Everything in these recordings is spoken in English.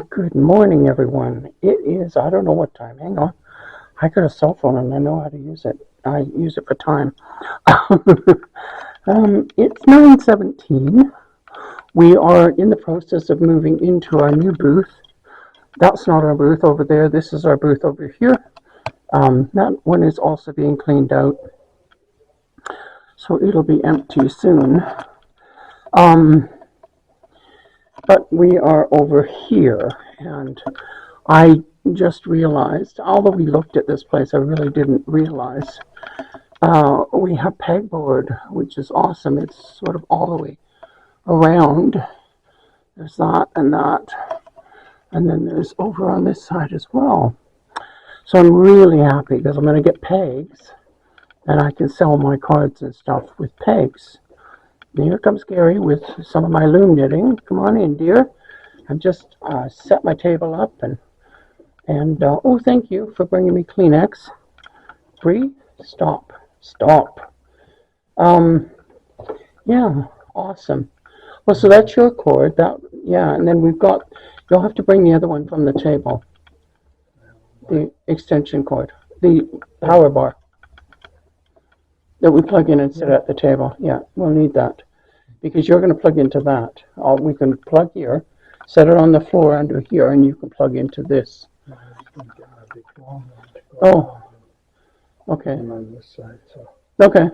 Good morning, everyone. It is, I don't know what time. Hang on. I got a cell phone and I know how to use it. I use it for time. It's 9:17. We are in the process of moving into our new booth. That's not our booth over there. This is our booth over here. That one is also being cleaned out. So it'll be empty soon. But we are over here, and I just realized, although we looked at this place, I really didn't realize we have pegboard, which is awesome. It's sort of all the way around. There's that, and then there's over on this side as well. So I'm really happy because I'm going to get pegs, and I can sell my cards and stuff with pegs. And here comes Gary with some of my loom knitting. Come on in, dear. I've just set my table up, and oh, thank you for bringing me Kleenex. Bree, stop. Yeah, awesome. Well, so that's your cord. And then you'll have to bring the other one from the table. The extension cord, the power bar that we plug in and sit at the table. Yeah, we'll need that because you're going to plug into that. We can plug here, set it on the floor under here, and you can plug into this. Oh, okay. Okay,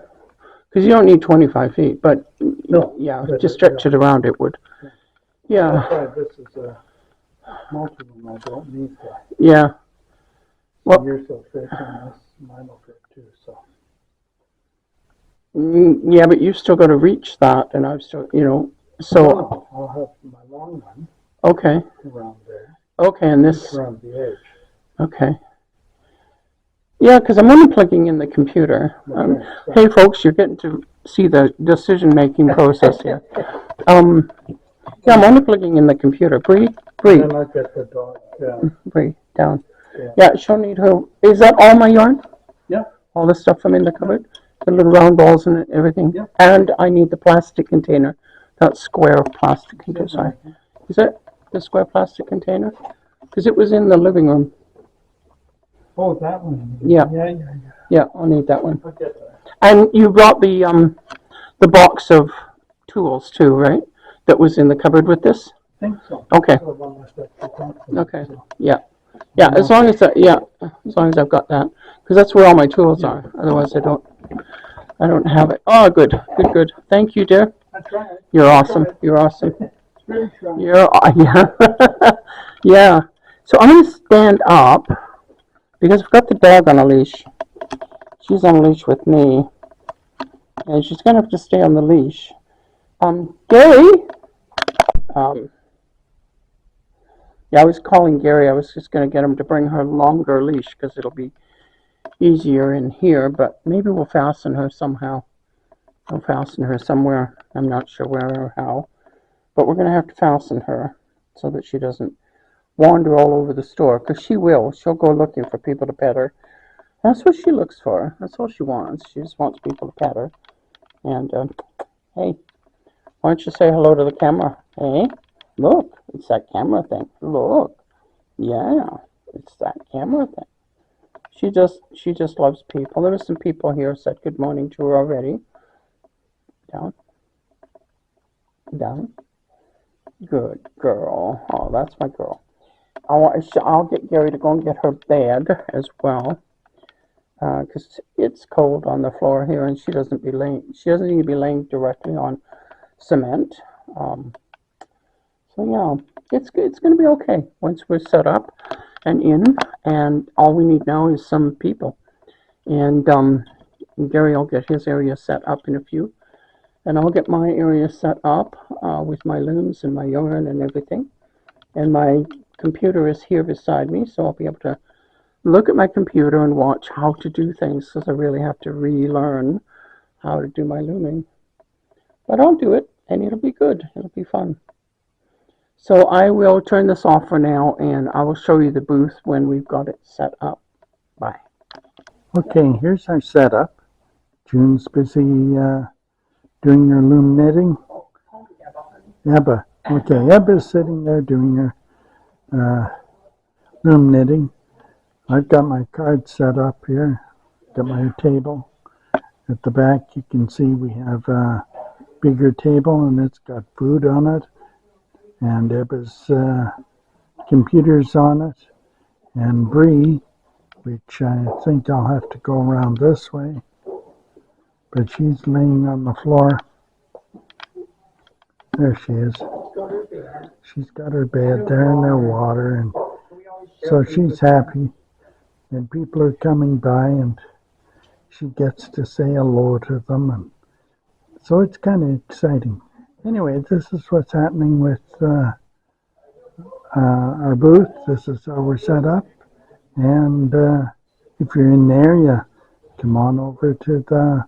because you don't need 25 feet, but no, yeah, just stretch it around. It would. Yeah. This is a motorhome. I don't need that. Yeah. Well, yours will fit on this. Mine will fit too. So. Yeah, but you still got to reach that, and I've still, so. I'll have my long one. Okay. Around there. Okay, and this. Around the edge. Okay. Yeah, because I'm only plugging in the computer. Hey, folks, you're getting to see the decision-making process here. Yeah, I'm only plugging in the computer. Bree. And I get the dog down. Bree, down. Yeah, she'll need her. Is that all my yarn? Yeah. All the stuff from in the cupboard? The little round balls and everything? Yeah. And I need the plastic container. That square plastic container. Sorry. Is it the square plastic container? Because it was in the living room. Oh, that one. Yeah. Yeah, I'll need that one. I'll get that. And you brought the box of tools too, right? That was in the cupboard with this? I think so. Okay. Okay. Yeah. Yeah, as long as I've got that, because that's where all my tools are. Otherwise, I don't have it. Oh, good. Thank you, dear. That's right. You're awesome. You're awesome. Yeah. Yeah. So I'm gonna stand up because I've got the dog on a leash. She's on a leash with me, and she's gonna have to stay on the leash. Gary. Yeah, I was calling Gary. I was just going to get him to bring her longer leash because it'll be easier in here, but maybe we'll fasten her somehow. We'll fasten her somewhere. I'm not sure where or how, but we're going to have to fasten her so that she doesn't wander all over the store, because she will. She'll go looking for people to pet her. That's what she looks for. That's all she wants. She just wants people to pet her. And, hey, why don't you say hello to the camera? Hey? Look, it's that camera thing. Look. Yeah, it's that camera thing. She just loves people. There were some people here who said good morning to her already. Down. Good girl. Oh, that's my girl. I'll get Gary to go and get her bed as well. Because it's cold on the floor here, and she doesn't need to be laying directly on cement. So yeah, it's going to be okay once we're set up and in, and all we need now is some people. And Gary will get his area set up in a few, and I'll get my area set up with my looms and my yarn and everything. And my computer is here beside me, so I'll be able to look at my computer and watch how to do things, because I really have to relearn how to do my looming. But I'll do it, and it'll be good. It'll be fun. So I will turn this off for now, and I will show you the booth when we've got it set up. Bye. Okay, here's our setup. June's busy doing her loom knitting. Ebba. Okay, Ebba's sitting there doing her loom knitting. I've got my card set up here. Got my table. At the back you can see we have a bigger table and it's got food on it. And Ebba's computer's on it. And Bree, which I think I'll have to go around this way. But she's laying on the floor. There she is. She's got her bed there and her water, and so she's happy. And people are coming by, and she gets to say hello to them, and so it's kind of exciting. Anyway, this is what's happening with our booth. This is how we're set up, and if you're in the area, come on over to the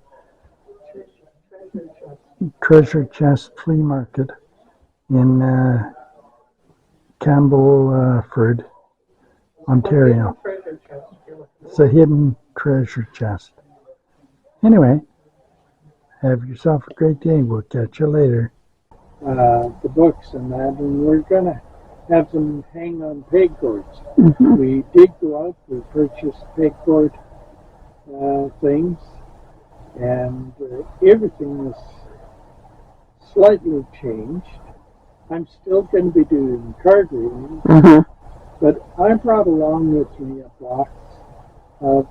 Treasure Chest Flea Market in Campbellford, Ontario. It's a hidden treasure chest. Anyway, have yourself a great day. We'll catch you later. The books and that, and we're going to have them hang on pegboards. We did go out, we purchased pegboard things, and everything is slightly changed. I'm still going to be doing card reading, but I brought along with me a box of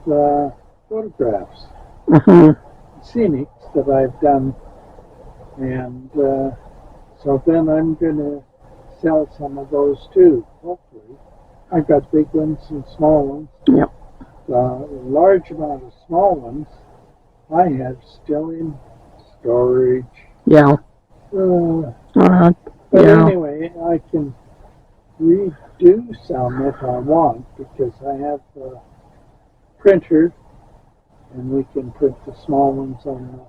photographs, scenics that I've done, and so then I'm going to sell some of those too, hopefully. I've got big ones and small ones. Yep. The large amount of small ones I have still in storage. Yeah. But anyway, I can redo some if I want, because I have a printer, and we can print the small ones on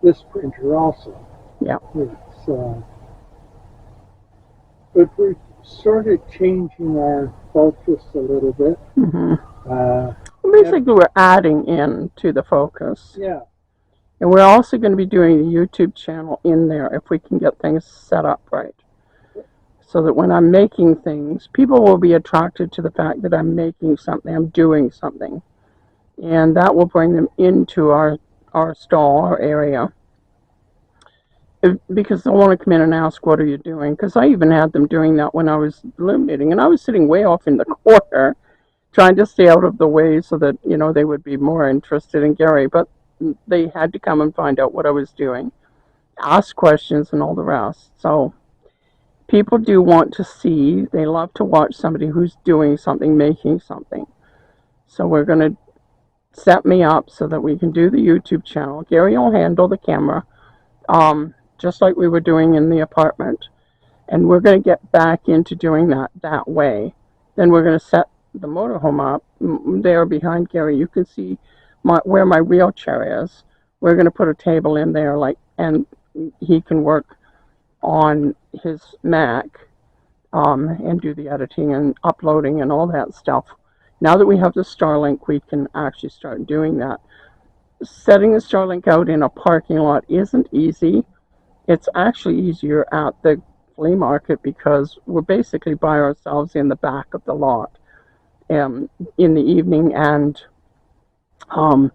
this printer also. Yeah. It's, but we're sort of changing our focus a little bit. Basically, we're adding in to the focus. Yeah. And we're also going to be doing a YouTube channel in there if we can get things set up right. So that when I'm making things, people will be attracted to the fact that I'm making something, I'm doing something. And that will bring them into our stall, our area. Because they'll want to come in and ask, what are you doing? Because I even had them doing that when I was loom knitting. And I was sitting way off in the corner, trying to stay out of the way so that, you know, they would be more interested in Gary. But they had to come and find out what I was doing, ask questions and all the rest. So people do want to see, they love to watch somebody who's doing something, making something. So we're going to set me up so that we can do the YouTube channel. Gary will handle the camera, just like we were doing in the apartment. And we're going to get back into doing that way. Then we're going to set the motorhome up there behind Gary. You can see where my wheelchair is. We're going to put a table in there, and he can work on his Mac and do the editing and uploading and all that stuff. Now that we have the Starlink, we can actually start doing that. Setting the Starlink out in a parking lot isn't easy. It's actually easier at the flea market because we're basically by ourselves in the back of the lot in the evening and on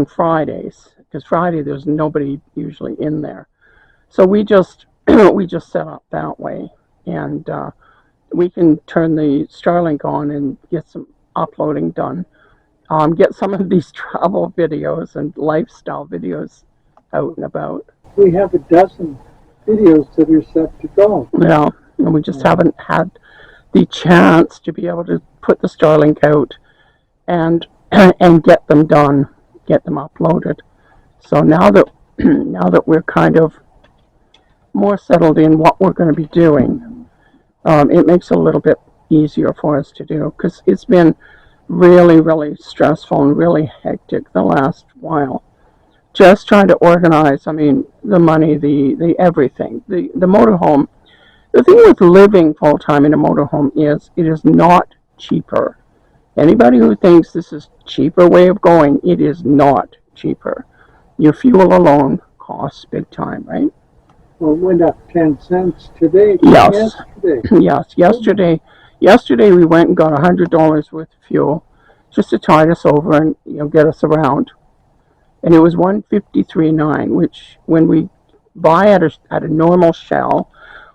Fridays, because Friday there's nobody usually in there. So we just set up that way, and we can turn the Starlink on and get some uploading done. Get some of these travel videos and lifestyle videos out and about. We have a dozen videos that are set to go. Yeah, and we just haven't had the chance to be able to put the Starlink out and get them done, get them uploaded. So now that we're kind of more settled in what we're going to be doing, it makes it a little bit easier for us to do, because it's been really, really stressful and really hectic the last while. Just trying to organize, the money, the everything. The motorhome, the thing with living full-time in a motorhome is it is not cheaper. Anybody who thinks this is a cheaper way of going, it is not cheaper. Your fuel alone costs big time, right? Well, it went up 10 cents today. Yes. Yesterday. Yes. Yesterday we went and got $100 worth of fuel just to tide us over and get us around. And it was 153.9, which when we buy at a normal Shell,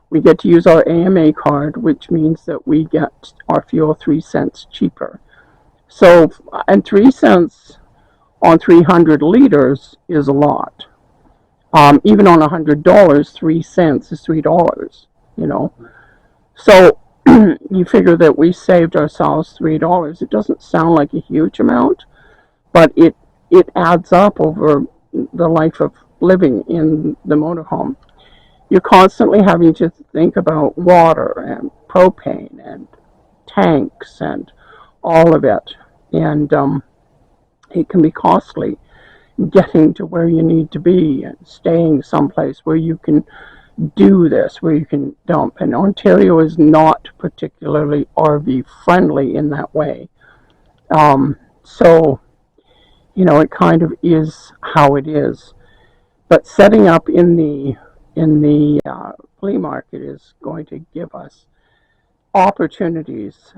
we get to use our AMA card, which means that we get our fuel 3 cents cheaper. So, and 3 cents on 300 liters is a lot. Even on $100, 3 cents is $3, So you figure that we saved ourselves $3. It doesn't sound like a huge amount, but it adds up over the life of living in the motorhome. You're constantly having to think about water and propane and tanks and all of it. And it can be costly getting to where you need to be and staying someplace where you can do this, where you can dump. And Ontario is not particularly RV friendly in that way. So, it kind of is how it is. But setting up in the flea market is going to give us opportunities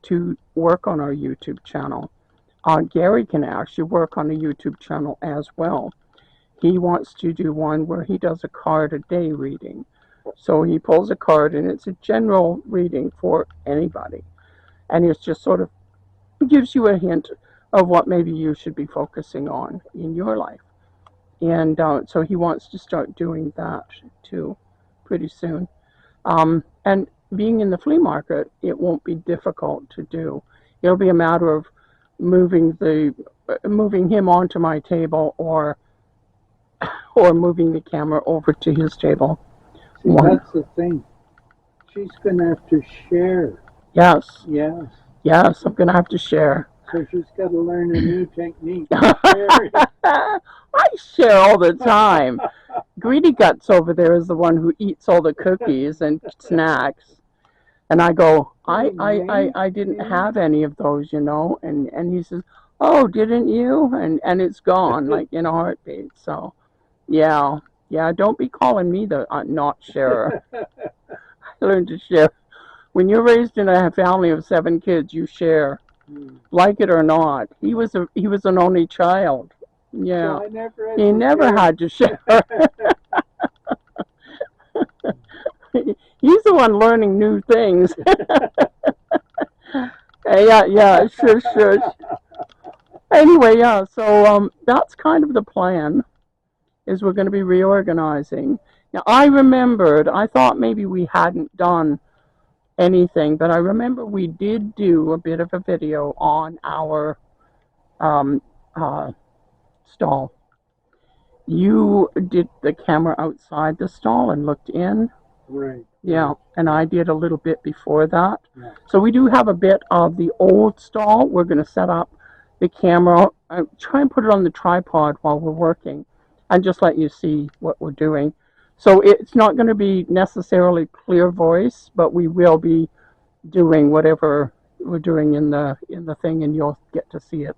to work on our YouTube channel. Gary can actually work on a YouTube channel as well. He wants to do one where he does a card a day reading. So he pulls a card and it's a general reading for anybody. And it's just sort of gives you a hint of what maybe you should be focusing on in your life. And so he wants to start doing that too pretty soon. And being in the flea market, it won't be difficult to do. It'll be a matter of moving him onto my table or moving the camera over to his table. See, that's the thing. She's going to have to share. Yes. Yes. Yes, I'm going to have to share. So she's got to learn a new technique. I share all the time. Greedy Guts over there is the one who eats all the cookies and snacks. And I go, I didn't have any of those, and he says, oh, didn't you? And it's gone, like in a heartbeat. So, yeah, don't be calling me the not sharer. I learned to share. When you're raised in a family of 7 kids, you share, like it or not. He was an only child. Yeah, so he never had to share. He's the one learning new things. Yeah, sure. Anyway, yeah, so that's kind of the plan, is we're going to be reorganizing. Now, I thought maybe we hadn't done anything, but I remember we did do a bit of a video on our stall. You did the camera outside the stall and looked in. Right. Yeah, and I did a little bit before that. Yeah. So we do have a bit of the old stall. We're going to set up the camera, try and put it on the tripod while we're working, and just let you see what we're doing. So it's not going to be necessarily clear voice, but we will be doing whatever we're doing in the thing, and you'll get to see it.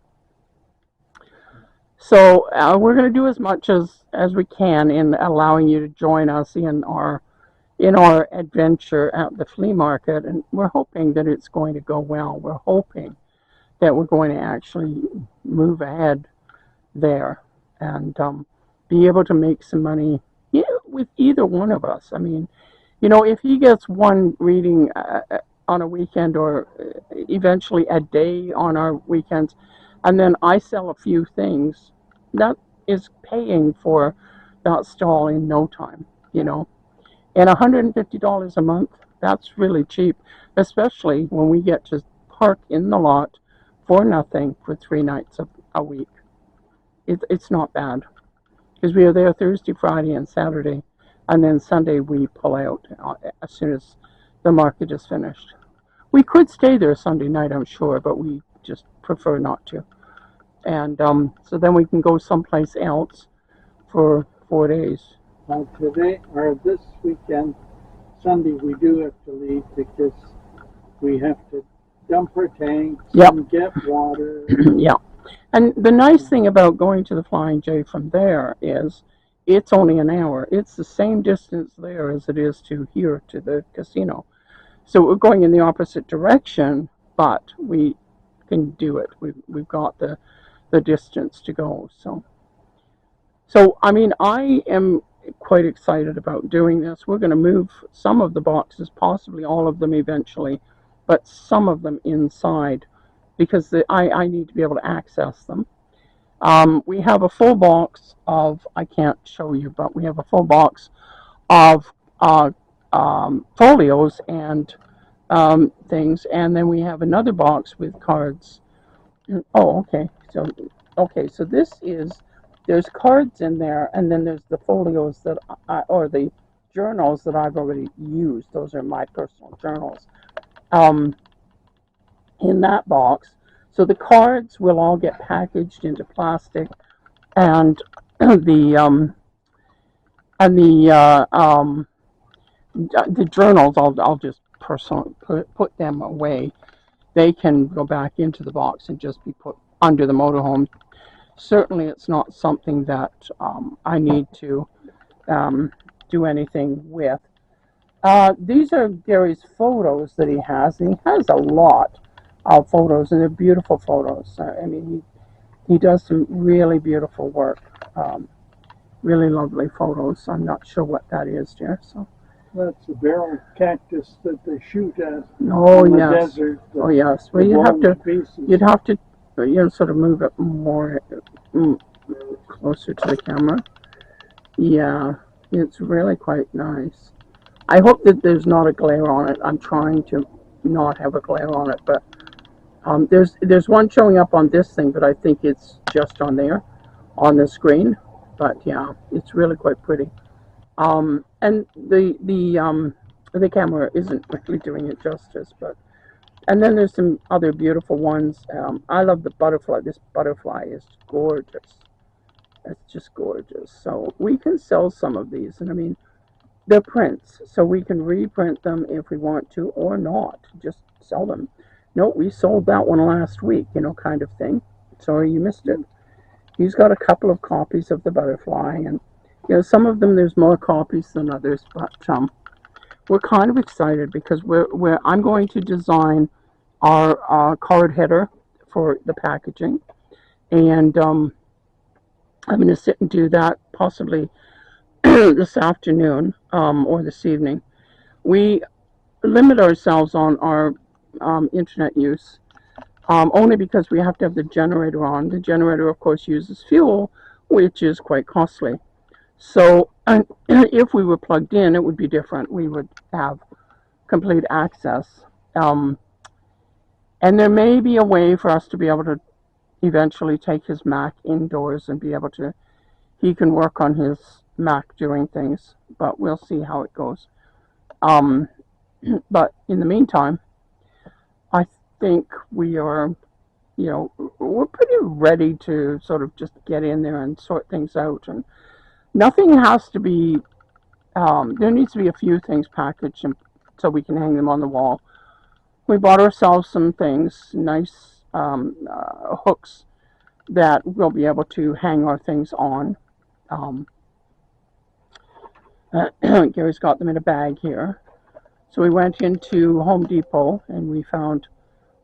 So we're going to do as much as we can in allowing you to join us in our adventure at the flea market, and we're hoping that it's going to go well. We're hoping that we're going to actually move ahead there and be able to make some money with either one of us. I mean, if he gets one reading on a weekend or eventually a day on our weekends, and then I sell a few things, that is paying for that stall in no time, And $150 a month, that's really cheap, especially when we get to park in the lot for nothing for 3 nights a week. It's not bad, because we are there Thursday, Friday, and Saturday, and then Sunday we pull out as soon as the market is finished. We could stay there Sunday night, I'm sure, but we just prefer not to. And so then we can go someplace else for 4 days. Today, or this weekend, Sunday, we do have to leave because we have to dump our tanks and get water. Yeah. And the nice thing about going to the Flying J from there is it's only an hour. It's the same distance there as it is to here to the casino. So we're going in the opposite direction, but we can do it. We've got the distance to go. So I mean, I am quite excited about doing this. We're going to move some of the boxes, possibly all of them eventually, but some of them inside because I need to be able to access them. We have a full box of, I can't show you, but we have a full box of folios and things, and then we have another box with cards. Oh, okay, so this is, there's cards in there, and then there's the folios that or the journals that I've already used. Those are my personal journals in that box. So the cards will all get packaged into plastic, and the the journals, I'll just personally put them away. They can go back into the box and just be put under the motorhome. Certainly, it's not something that I need to do anything with. These are Gary's photos that he has, and he has a lot of photos, and they're beautiful photos. I mean, he does some really beautiful work, really lovely photos. I'm not sure what that is, dear. So That's a barrel cactus that they shoot at oh in the yes, desert. oh yes. Well, you'd have to, sort of move it more closer to the camera. Yeah, it's really quite nice. I hope that there's not a glare on it. I'm trying to not have a glare on it, but there's one showing up on this thing, but I think it's just on there, on the screen. But yeah, it's really quite pretty. And the camera isn't really doing it justice, but and then there's some other beautiful ones. I love the butterfly. This butterfly is gorgeous. It's just gorgeous. So we can sell some of these, and I mean, they're prints, so we can reprint them if we want to, or not. Just sell them. No, we sold that one last week, kind of thing. Sorry you missed it. He's got a couple of copies of the butterfly, and some of them there's more copies than others, but we're kind of excited because I'm going to design our card header for the packaging, and I'm going to sit and do that possibly this afternoon or this evening. We limit ourselves on our internet use only because we have to have the generator on. The generator, of course, uses fuel, which is quite costly. So if we were plugged in, it would be different. We would have complete access. And there may be a way for us to be able to eventually take his Mac indoors and be able to, he can work on his Mac doing things, but we'll see how it goes. But in the meantime, I think we are, we're pretty ready to sort of just get in there and sort things out. And nothing has to be, there needs to be a few things packaged so we can hang them on the wall. We bought ourselves some things, nice hooks that we'll be able to hang our things on. Gary's got them in a bag here. So we went into Home Depot and we found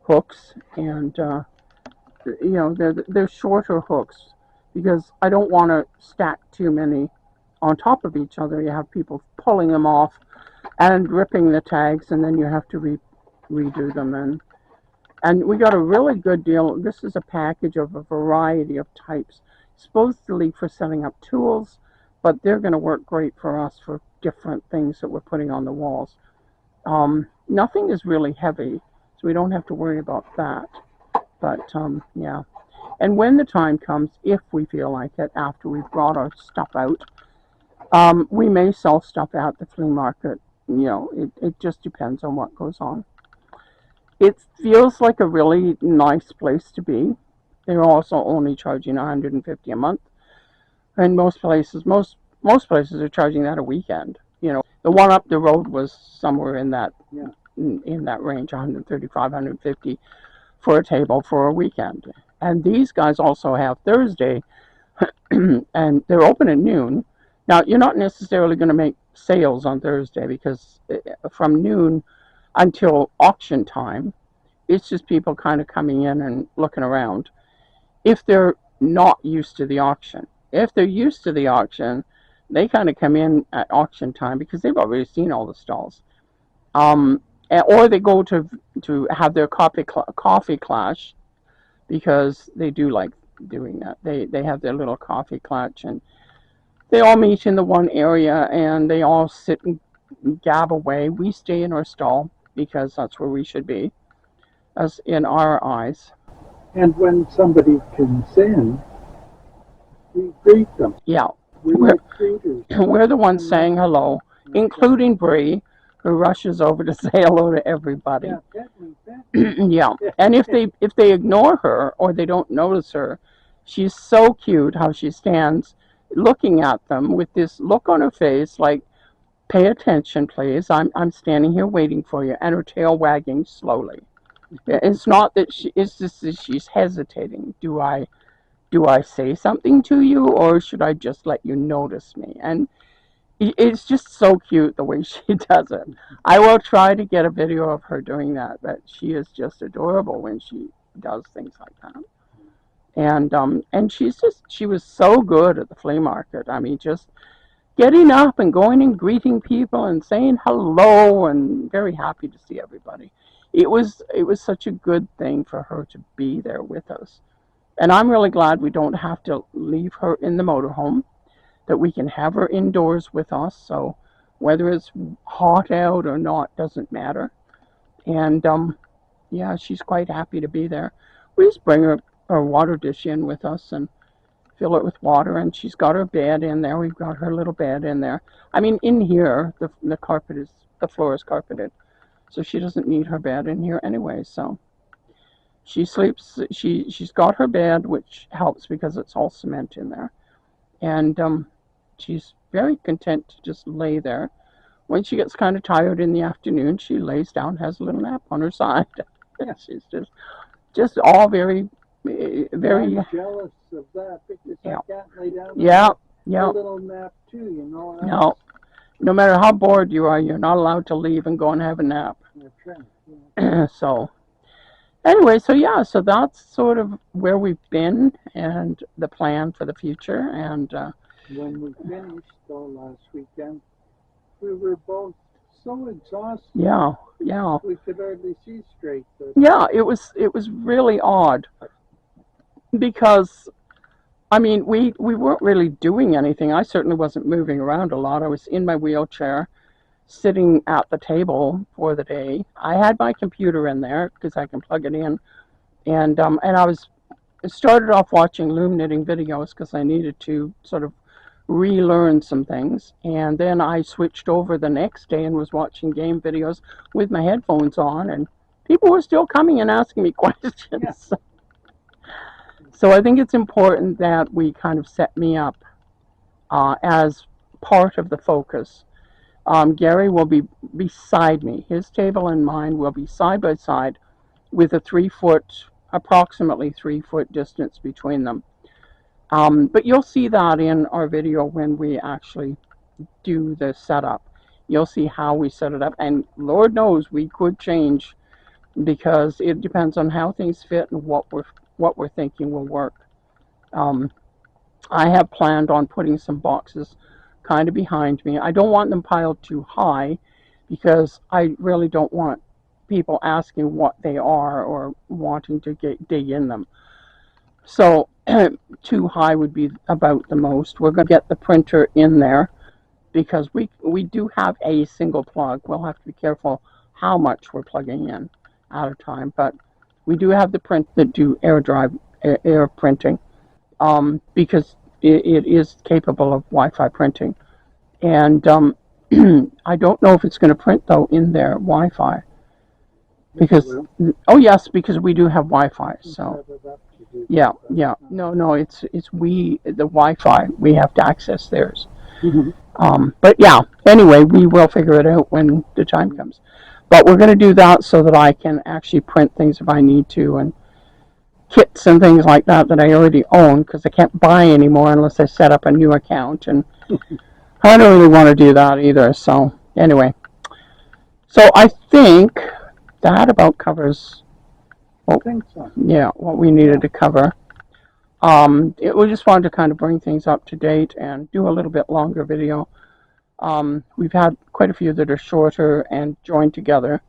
hooks, and they're shorter hooks because I don't want to stack too many on top of each other. You have people pulling them off and ripping the tags, and then you have to redo them. And we got a really good deal. This is a package of a variety of types, supposedly for setting up tools, but they're going to work great for us for different things that we're putting on the walls. Nothing is really heavy, so we don't have to worry about that. But yeah. And when the time comes, if we feel like it, after we've brought our stuff out, we may sell stuff at the flea market. It just depends on what goes on. It feels like a really nice place to be. They're also only charging $150 a month, and most places are charging that a weekend. The one up the road was somewhere in that range, 135, 150 for a table for a weekend. And these guys also have Thursday, and they're open at noon. Now, you're not necessarily going to make sales on Thursday because from noon until auction time. It's just people kind of coming in and looking around. If they're not used to the auction. If they're used to the auction, they kind of come in at auction time because they've already seen all the stalls. Or they go to have their coffee clash, because they do like doing that. They have their little coffee clutch, and they all meet in the one area, and they all sit and gab away. We stay in our stall because that's where we should be, as in our eyes. And when somebody comes in, we greet them. Yeah, We're like greeters. we're the ones saying hello, including Bree, who rushes over to say hello to everybody. Yeah, pet me, pet me. Yeah, and if they ignore her or they don't notice her, she's so cute how she stands looking at them with this look on her face like, pay attention please, I'm standing here waiting for you, and her tail wagging slowly. It's not that it's just that she's hesitating. Do I say something to you, or should I just let you notice me? And it's just so cute the way she does it. I will try to get a video of her doing that, but she is just adorable when she does things like that. And she was so good at the flea market. I mean, just getting up and going and greeting people and saying hello, and very happy to see everybody. It was such a good thing for her to be there with us. And I'm really glad we don't have to leave her in the motorhome, that we can have her indoors with us. So whether it's hot out or not doesn't matter. And yeah, she's quite happy to be there. We just bring her water dish in with us and fill it with water, and she's got her bed in there. We've got her little bed in there. I mean, in here, the floor is carpeted, so she doesn't need her bed in here anyway. So she sleeps. She's got her bed, which helps because it's all cement in there, and she's very content to just lay there. When she gets kind of tired in the afternoon, she lays down, has a little nap on her side. She's just all very. I'm jealous of that because I can't lay down. Yeah. A little nap too, you know. No matter how bored you are, you're not allowed to leave and go and have a nap. That's right. Yeah. So anyway, so that's sort of where we've been and the plan for the future. And when we finished though last weekend, we were both so exhausted. Yeah. We could hardly see straight. Yeah, it was really odd. Because, I mean, we weren't really doing anything. I certainly wasn't moving around a lot. I was in my wheelchair, sitting at the table for the day. I had my computer in there because I can plug it in, and I started off watching loom knitting videos because I needed to sort of relearn some things, and then I switched over the next day and was watching game videos with my headphones on, and people were still coming and asking me questions. Yeah. So I think it's important that we kind of set me up as part of the focus. Gary will be beside me. His table and mine will be side by side with a approximately 3 foot distance between them. But you'll see that in our video when we actually do the setup. You'll see how we set it up, and Lord knows we could change because it depends on how things fit and what we're thinking will work. I have planned on putting some boxes kind of behind me. I don't want them piled too high because I really don't want people asking what they are or wanting to dig in them. So too high would be about the most. We're going to get the printer in there because we do have a single plug. We'll have to be careful how much we're plugging in at a time, but we do have the print that do air printing because it is capable of Wi-Fi printing. And I don't know if it's going to print though in their Wi-Fi because yes, because we do have Wi-Fi. So yeah. No, it's the Wi-Fi. We have to access theirs. Mm-hmm. But yeah, anyway, we will figure it out when the time comes. But we're going to do that so that I can actually print things if I need to, and kits and things like that I already own, because I can't buy anymore unless I set up a new account, and I don't really want to do that either. So anyway, So I think that about covers, I think so. yeah, what we needed to cover. We just wanted to kind of bring things up to date and do a little bit longer video. We've had quite a few that are shorter and joined together.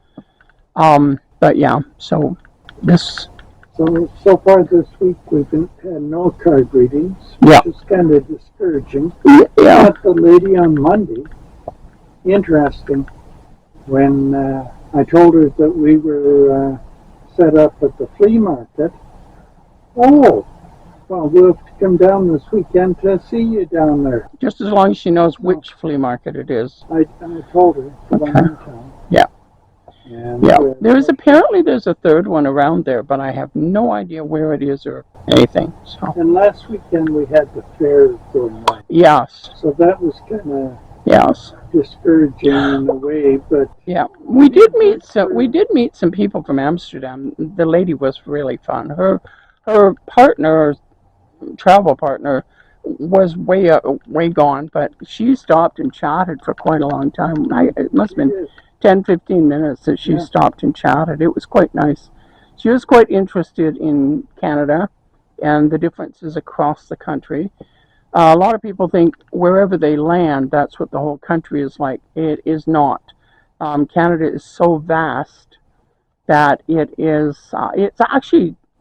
But yeah, so this, So far this week we've had no card readings, Yeah. which is kind of discouraging. yeah, But the lady on Monday, interesting, when I told her that we were set up at the flea market, oh, well, we'll have to come down this weekend to see you down there. just as long as she knows which flea market it is. I told her that I'm in town. Yeah. And, Yeah, there's a third one around there, but I have no idea where it is or anything. So and last weekend we had the fair going on, yes, so that was kind of yes, discouraging in a way. But yeah. We did meet some people from Amsterdam. The lady was really fun. Her partner, travel partner, was way gone, but she stopped and chatted for quite a long time. It must have been 10, 15 minutes that she stopped and chatted. It was quite nice. She was quite interested in Canada and the differences across the country. A lot of people think wherever they land, that's what the whole country is like. It is not. Canada is so vast that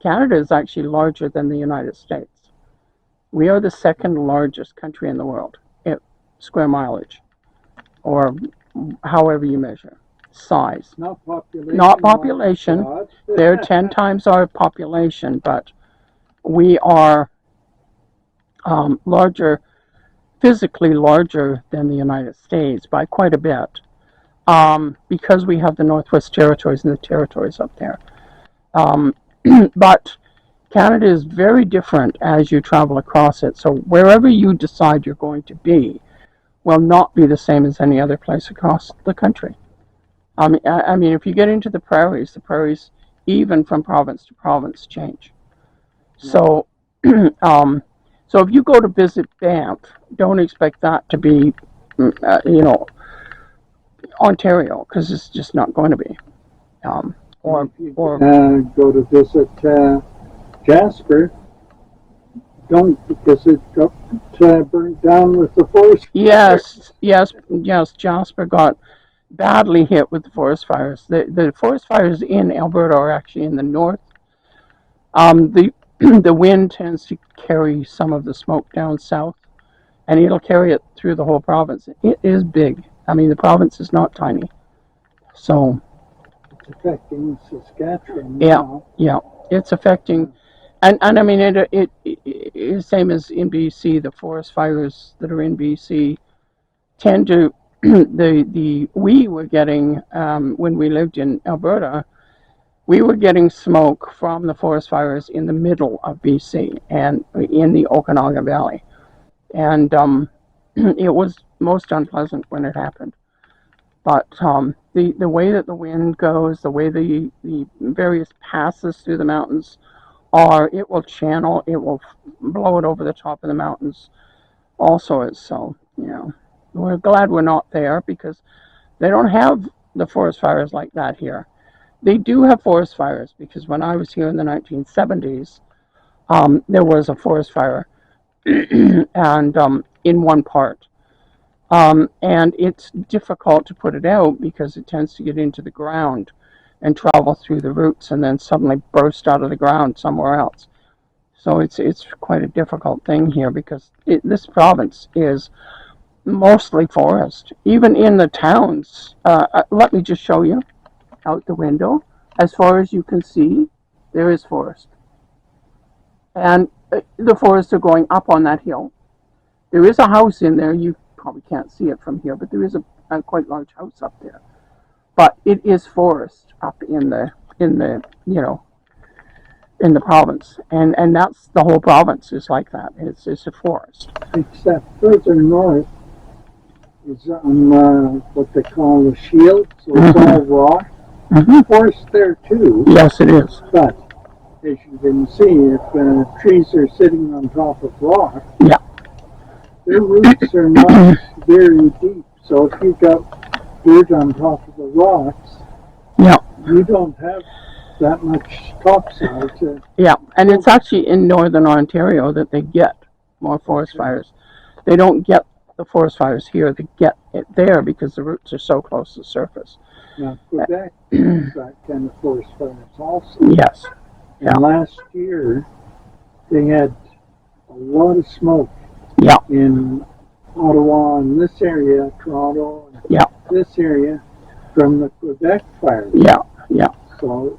Canada is actually larger than the United States. We are the second largest country in the world, square mileage, or however you measure size. not population. Not population. They're 10 times our population, but we are physically larger than the United States by quite a bit, because we have the Northwest Territories and the territories up there. But Canada is very different as you travel across it. So wherever you decide you're going to be will not be the same as any other place across the country. I mean, if you get into the prairies, even from province to province, change. So, so if you go to visit Banff, don't expect that to be, Ontario, because it's just not going to be. Or go to visit Jasper, don't, because it got burnt down with the forest. yes, Jasper got badly hit with the forest fires. The forest fires in Alberta are actually in the north. The wind tends to carry some of the smoke down south, and it'll carry it through the whole province. It is big. I mean, the province is not tiny. So it's affecting Saskatchewan now. Yeah, it's affecting, and I mean it is same as in BC. The forest fires that are in BC tend to we were getting when we lived in Alberta, we were getting smoke from the forest fires in the middle of BC and in the Okanagan Valley, and it was most unpleasant when it happened. But the way that the wind goes, the way the various passes through the mountains are, it will blow it over the top of the mountains. Also, so we're glad we're not there, because they don't have the forest fires like that here. They do have forest fires, because when I was here in the 1970s, there was a forest fire, and in one part. And it's difficult to put it out because it tends to get into the ground and travel through the roots and then suddenly burst out of the ground somewhere else. So it's quite a difficult thing here, because this province is mostly forest. Even in the towns, let me just show you out the window. As far as you can see, there is forest. And the forests are going up on that hill. There is a house in there. You probably can't see it from here, but there is a quite large house up there. But it is forest up in the province, and that's the whole province is like that. It's a forest. Except further north is on what they call the shield, so it's all rock. Forest there too. Yes, it is. But as you can see, if trees are sitting on top of rock, Yeah. their roots are not very deep. So if you've got dirt on top of the rocks, Yeah. you don't have that much topsoil to. Yeah, and it's actually in northern Ontario that they get more forest fires. They don't get the forest fires here, they get it there because the roots are so close to the surface. Now, Quebec has that kind of forest fires also. Yes. And last year, they had a lot of smoke in Ottawa and this area, Toronto, and this area from the Quebec fires. Yeah. So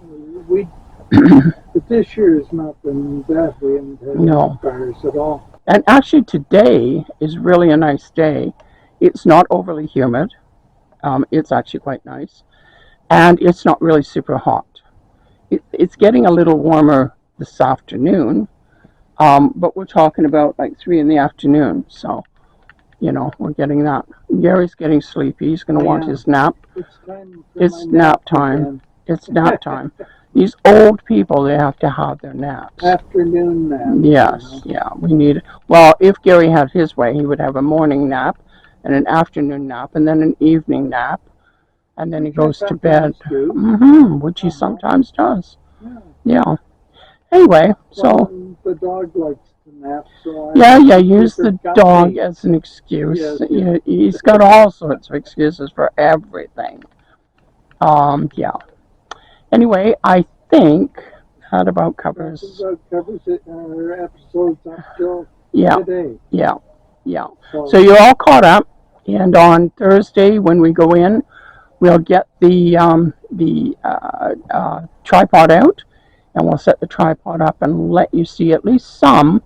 but this year has not been bad. We haven't had any fires at all. And actually today is really a nice day. It's not overly humid. It's actually quite nice. And it's not really super hot. It's getting a little warmer this afternoon. But we're talking about like 3 in the afternoon. So, we're getting that. Gary's getting sleepy. He's going to want his nap. It's nap time. It's nap time. These old people, they have to have their naps. Afternoon nap. Yes, we need it. Well, if Gary had his way, he would have a morning nap and an afternoon nap and then an evening nap. And then he goes to bed, which he sometimes does. Yeah. Anyway, so... the dog likes to nap, so use the dog as an excuse. Yes. He's got all sorts of excuses for everything. Anyway, I think that about covers. That covers it. Our episodes up till today. Yeah. So you're all caught up, and on Thursday when we go in, we'll get the tripod out, and we'll set the tripod up and let you see at least some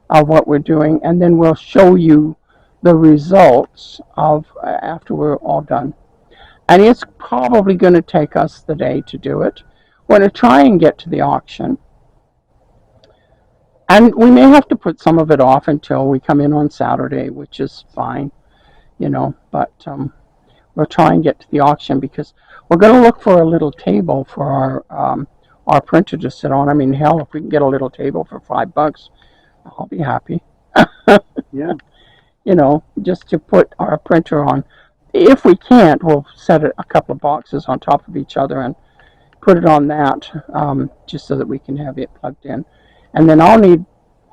of what we're doing, and then we'll show you the results of after we're all done. And it's probably going to take us the day to do it. We're going to try and get to the auction. And we may have to put some of it off until we come in on Saturday, which is fine, but we'll try and get to the auction because we're going to look for a little table for our printer to sit on. I mean, hell, if we can get a little table for $5, I'll be happy. Yeah. Just to put our printer on. If we can't, we'll set a couple of boxes on top of each other and put it on that, just so that we can have it plugged in. And then I'll need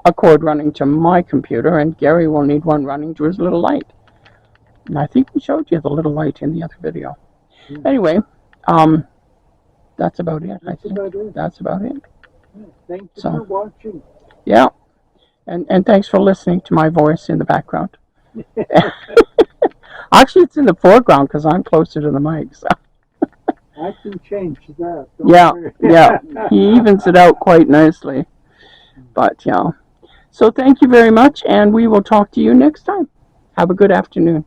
a cord running to my computer, and Gary will need one running to his little light. And I think we showed you the little light in the other video. Anyway, that's about it. That's about it. Thank you for watching. Yeah. And thanks for listening to my voice in the background. Actually, it's in the foreground because I'm closer to the mic. So. I can change that. Don't worry. He evens it out quite nicely. But, So thank you very much, and we will talk to you next time. Have a good afternoon.